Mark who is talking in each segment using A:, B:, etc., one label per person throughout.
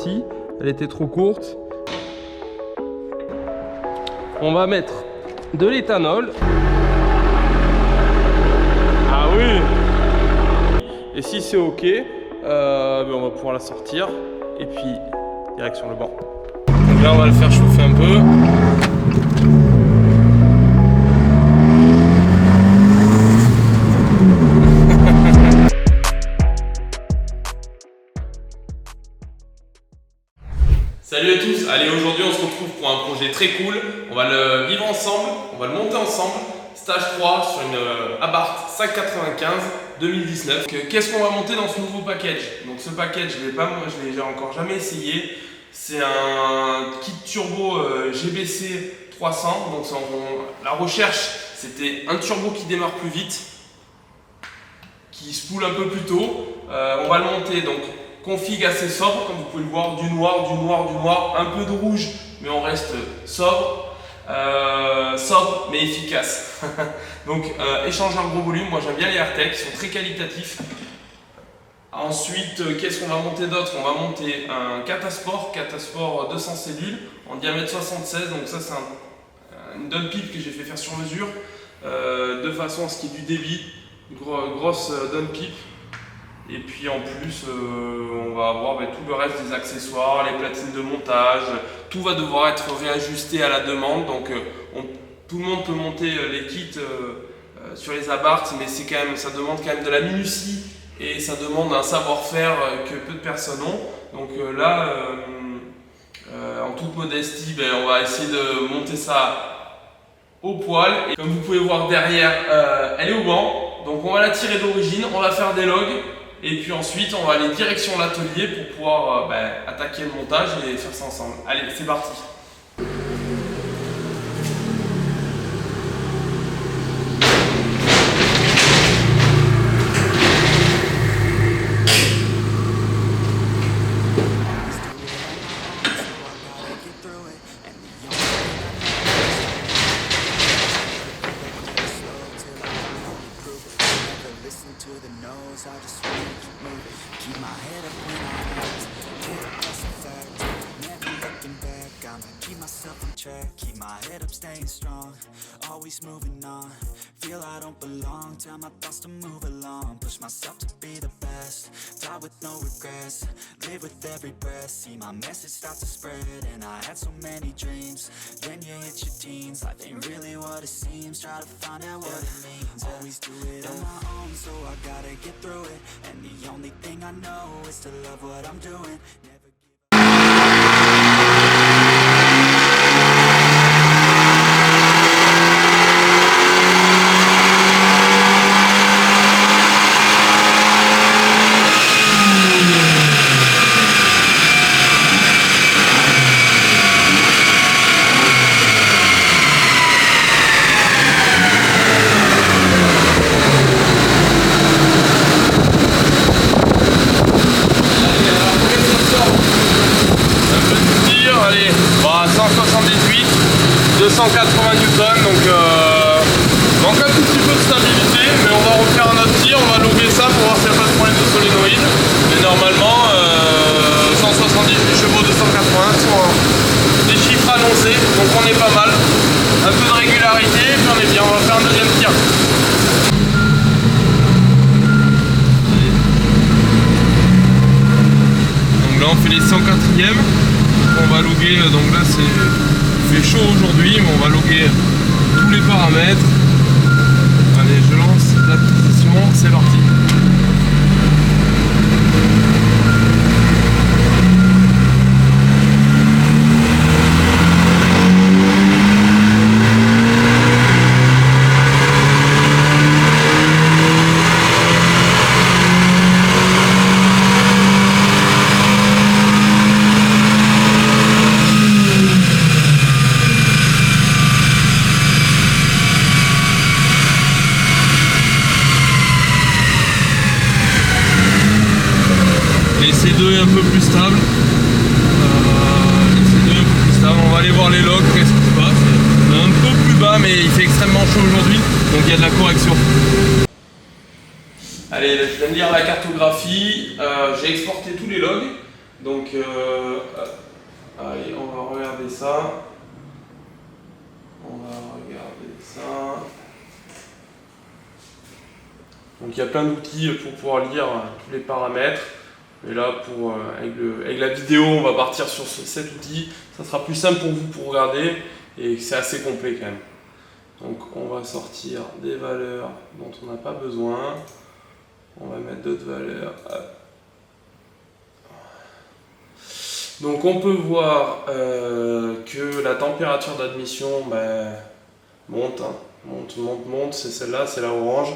A: partie, elle était trop courte. On va mettre de l'éthanol. Ah oui. Et si c'est ok, on va pouvoir la sortir. Et puis, direct sur le banc. Donc là, on va le faire chauffer un peu. Salut à tous, allez aujourd'hui on se retrouve pour un projet très cool, on va le vivre ensemble, on va le monter ensemble, stage 3 sur une Abarth 595 2019. Qu'est-ce qu'on va monter dans ce nouveau package? Donc ce package je l'ai encore jamais essayé, c'est un kit turbo GBC 300, donc la recherche c'était un turbo qui démarre plus vite, qui se spoule un peu plus tôt, on va le monter donc config assez sobre, comme vous pouvez le voir, du noir, un peu de rouge, mais on reste sobre mais efficace. Donc échangeur gros volume, moi j'aime bien les AirTech, ils sont très qualitatifs. Ensuite, qu'est-ce qu'on va monter d'autre? On va monter un Catasport 200 cellules en diamètre 76, donc ça c'est une dump pipe que j'ai fait faire sur mesure, de façon à ce qu'il y ait du débit, une grosse dump pipe. Et puis en plus, on va avoir tout le reste des accessoires, les platines de montage, tout va devoir être réajusté à la demande. Donc tout le monde peut monter les kits sur les Abarth, mais ça demande quand même de la minutie et ça demande un savoir-faire que peu de personnes ont. Donc là, en toute modestie, on va essayer de monter ça au poil. Et comme vous pouvez voir derrière, elle est au banc. Donc on va la tirer d'origine, on va faire des logs. Et puis ensuite, on va aller direction l'atelier pour pouvoir attaquer le montage et faire ça ensemble. Allez, c'est parti!
B: Keep my head up when I act, that's a fact. Never looking back, I'ma keep myself on track. Keep my head up, staying strong, always moving on. Feel I don't belong, tell my thoughts to move along. Push myself to be the best, die with no regrets. Live with every breath, see my message start to spread. And I had so many dreams, then you hit your teens. Life ain't really what it seems, try to find out what it means. Always do it on my own, so I gotta get through it. And the only thing I know is to love what I'm doing.
A: Allez, 178, 280 newtons, donc manque un tout petit peu de stabilité, mais on va refaire un autre tir, on va loguer ça pour voir s'il n'y a pas de problème de solénoïde. Mais normalement, 178 chevaux, 280 sont des chiffres annoncés, donc on est pas mal. Un peu de régularité, et puis on est bien, on va faire un deuxième tir. Donc là on fait les 104e. On va loguer, donc là il fait chaud aujourd'hui, mais on va loguer tous les paramètres. Allez, je lance l'acquisition, c'est parti. C2 est un peu plus stable. On va aller voir les logs, qu'est-ce qui se passe. Un peu plus bas, mais il fait extrêmement chaud aujourd'hui, donc il y a de la correction. Allez, je viens de lire la cartographie, j'ai exporté tous les logs. Donc, allez, on va regarder ça. On va regarder ça. Donc, il y a plein d'outils pour pouvoir lire tous les paramètres. Et là, avec la vidéo, on va partir sur cet outil. Ça sera plus simple pour vous pour regarder. Et c'est assez complet quand même. Donc, on va sortir des valeurs dont on n'a pas besoin. On va mettre d'autres valeurs. Donc on peut voir que la température d'admission monte, c'est celle-là, c'est la orange.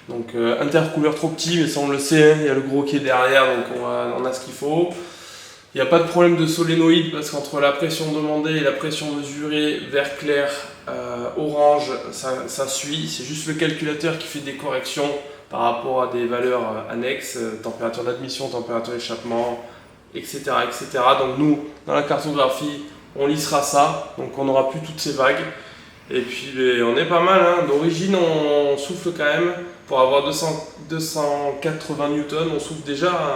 A: Donc intercouleur trop petit, mais ça on le sait, il y a le gros qui est derrière, donc on a ce qu'il faut. Il n'y a pas de problème de solénoïde parce qu'entre la pression demandée et la pression mesurée, vert clair, orange, ça suit. C'est juste le calculateur qui fait des corrections par rapport à des valeurs annexes, température d'admission, température d'échappement, etc., etc. Donc nous, dans la cartographie, on lissera ça, donc on n'aura plus toutes ces vagues. Et puis on est pas mal, hein. D'origine on souffle quand même, pour avoir 280 newtons, on souffle déjà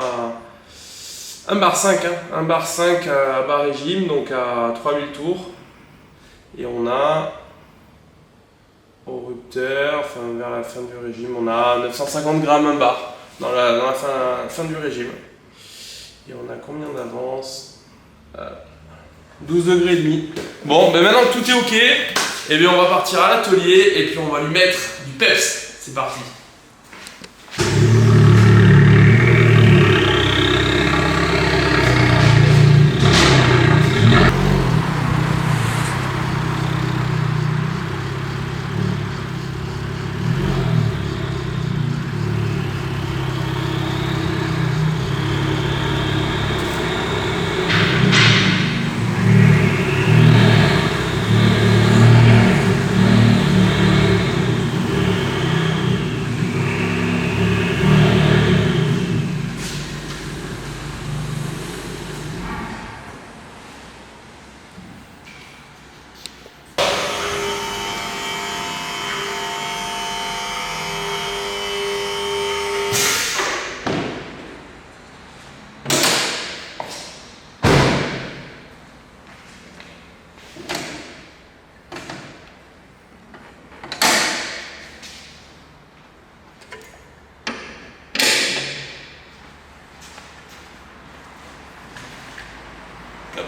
A: un bar 5, hein. Un bar 5 à bas régime, donc à 3000 tours. Et on a, au rupteur, vers la fin du régime, on a 950 grammes un bar, dans la fin du régime. Et on a combien d'avance? 12 degrés et demi. Bon, maintenant que tout est ok, et bien on va partir à l'atelier et puis on va lui mettre du peps. C'est parti.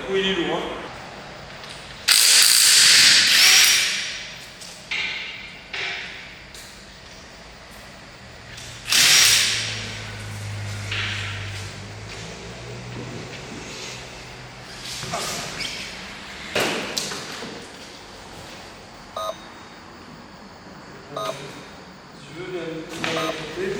A: Oui, il est lourd. Si tu veux bien monter.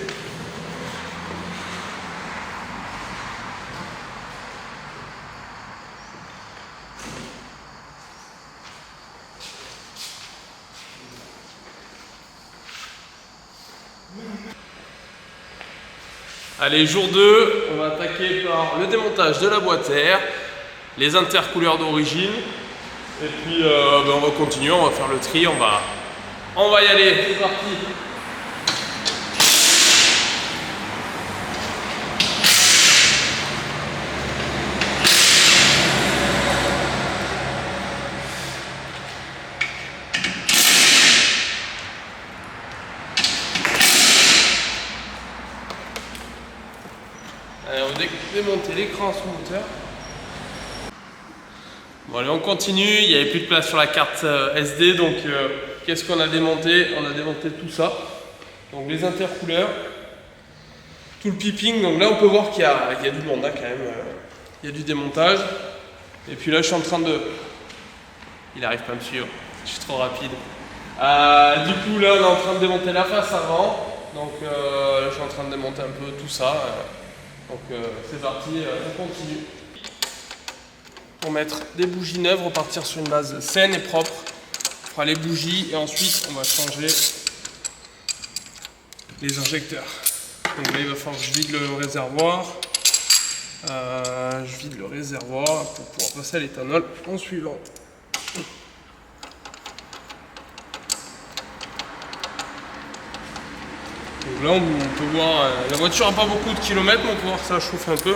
A: Allez, jour 2, on va attaquer par le démontage de la boîte air, les intercouleurs d'origine, et puis on va continuer, on va faire le tri, on va y aller, c'est parti. Allez, on va démonter l'écran sous moteur. Bon allez, on continue, il n'y avait plus de place sur la carte SD, donc qu'est-ce qu'on a démonté? On a démonté tout ça. Donc les intercouleurs, tout le piping, donc là on peut voir qu'il y a du monde hein, quand même. Il y a du démontage. Et puis là je suis en train de... Il n'arrive pas à me suivre, je suis trop rapide. Du coup là on est en train de démonter la face avant. Donc là je suis en train de démonter un peu tout ça. Donc c'est parti, on continue. Pour mettre des bougies neuves, repartir sur une base saine et propre. On fera les bougies et ensuite on va changer les injecteurs. Donc là il va falloir que je vide le réservoir. Je vide le réservoir pour pouvoir passer à l'éthanol en suivant. Donc là on peut voir, la voiture n'a pas beaucoup de kilomètres, mais on peut voir que ça chauffe un peu.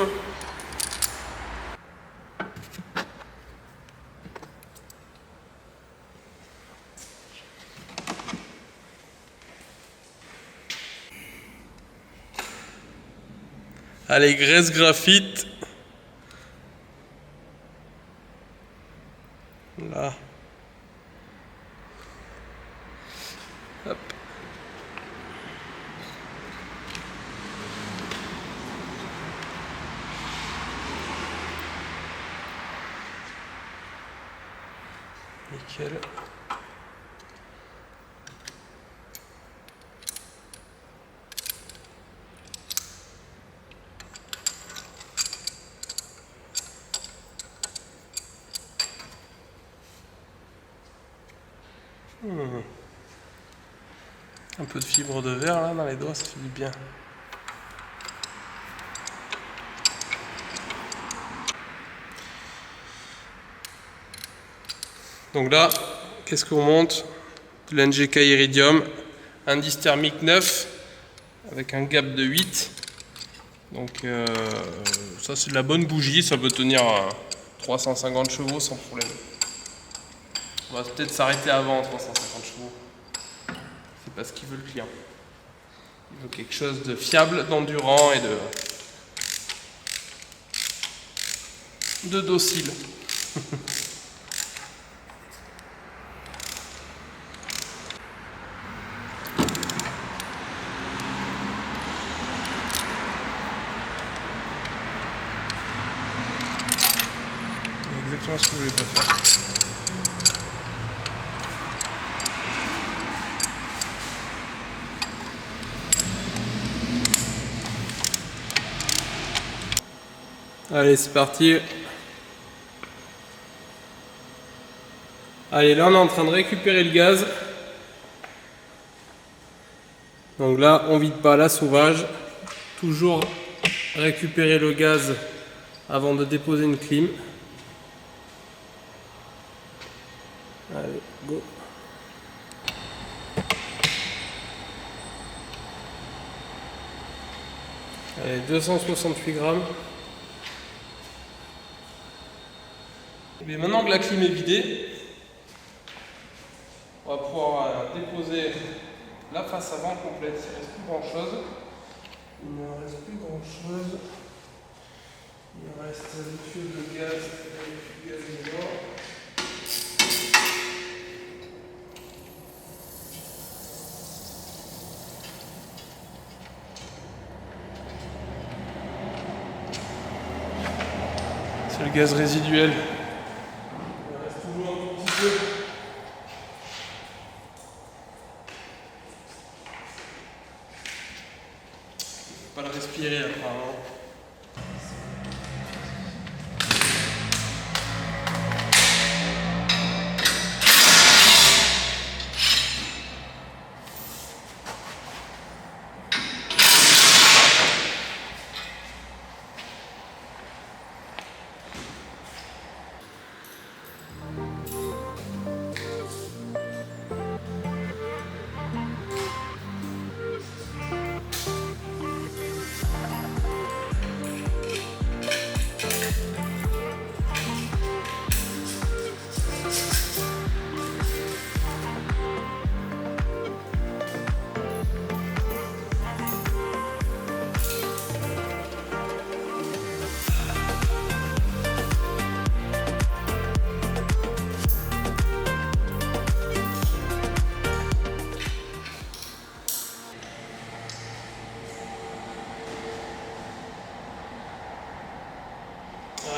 A: Allez, graisse graphite. Là. Hop. Nickel. Un peu de fibre de verre là dans les doigts, ça fait du bien. Donc là, qu'est-ce qu'on monte? De l'NGK Iridium, indice thermique 9 avec un gap de 8. Donc ça c'est de la bonne bougie, ça peut tenir à 350 chevaux sans problème. On va peut-être s'arrêter avant 350 chevaux. C'est pas ce qu'il veut le client. Il veut quelque chose de fiable, d'endurant et de docile. Exactement ce que je voulais pas faire. Allez, c'est parti. Allez, là on est en train de récupérer le gaz. Donc là, on vide pas la sauvage. Toujours récupérer le gaz avant de déposer une clim. Allez, go. Allez, 268 grammes. Et maintenant que la clim est vidée, on va pouvoir déposer la face avant complète. Il ne reste plus grand chose. Il ne reste plus grand chose. Il reste le tuyau de gaz et le gaz dedans. C'est le gaz résiduel. Il reste toujours un tout petit peu. Pas le respirer apparemment.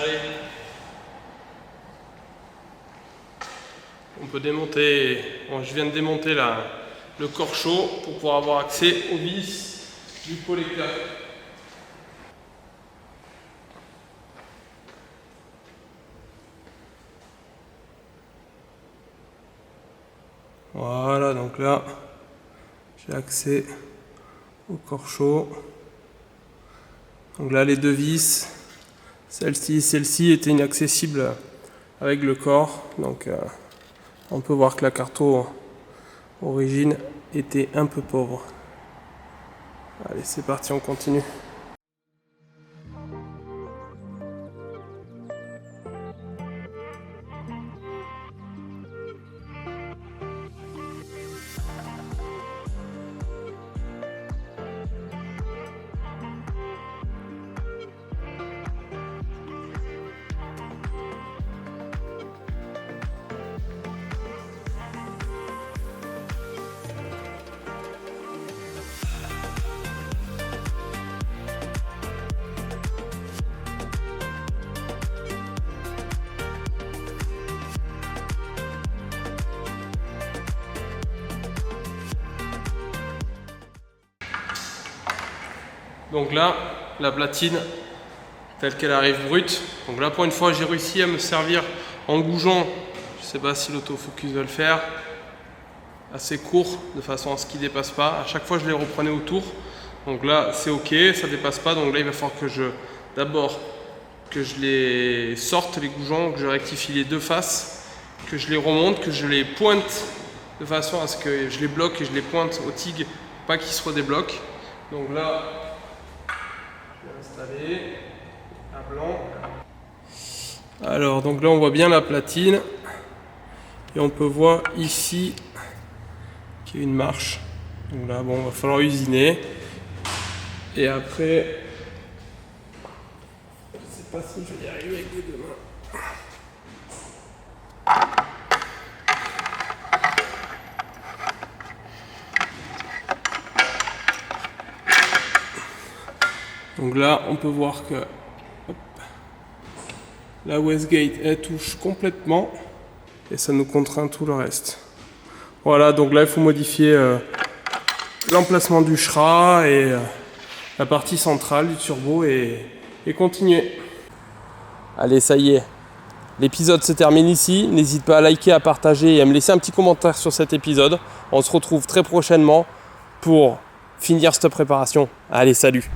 A: Allez. On peut démonter, bon, je viens de démonter le corps chaud pour pouvoir avoir accès aux vis du collecteur. Voilà, donc là, j'ai accès au corps chaud. Donc là, les deux vis, celle-ci étaient inaccessibles avec le corps. Donc on peut voir que la carto origine était un peu pauvre. Allez, c'est parti, on continue. Donc là, la platine telle qu'elle arrive brute. Donc là, pour une fois, j'ai réussi à me servir en gougeant. Je ne sais pas si l'autofocus va le faire. Assez court, de façon à ce qu'il ne dépasse pas. À chaque fois, je les reprenais autour. Donc là, c'est ok, ça ne dépasse pas. Donc là, il va falloir que d'abord, que je les sorte, les goujons, que je rectifie les deux faces, que je les remonte, que je les pointe de façon à ce que je les bloque et je les pointe au TIG, pas qu'ils se redébloquent. Donc là, je vais installer à blanc. Alors, donc là, on voit bien la platine. Et on peut voir ici qu'il y a une marche. Donc là, bon, il va falloir usiner. Et après, je ne sais pas si je vais y arriver avec les deux mains. Donc là, on peut voir que hop, la Westgate, elle touche complètement et ça nous contraint tout le reste. Voilà, donc là, il faut modifier l'emplacement du SHRA et la partie centrale du turbo et continuer. Allez, ça y est. L'épisode se termine ici. N'hésite pas à liker, à partager et à me laisser un petit commentaire sur cet épisode. On se retrouve très prochainement pour finir cette préparation. Allez, salut!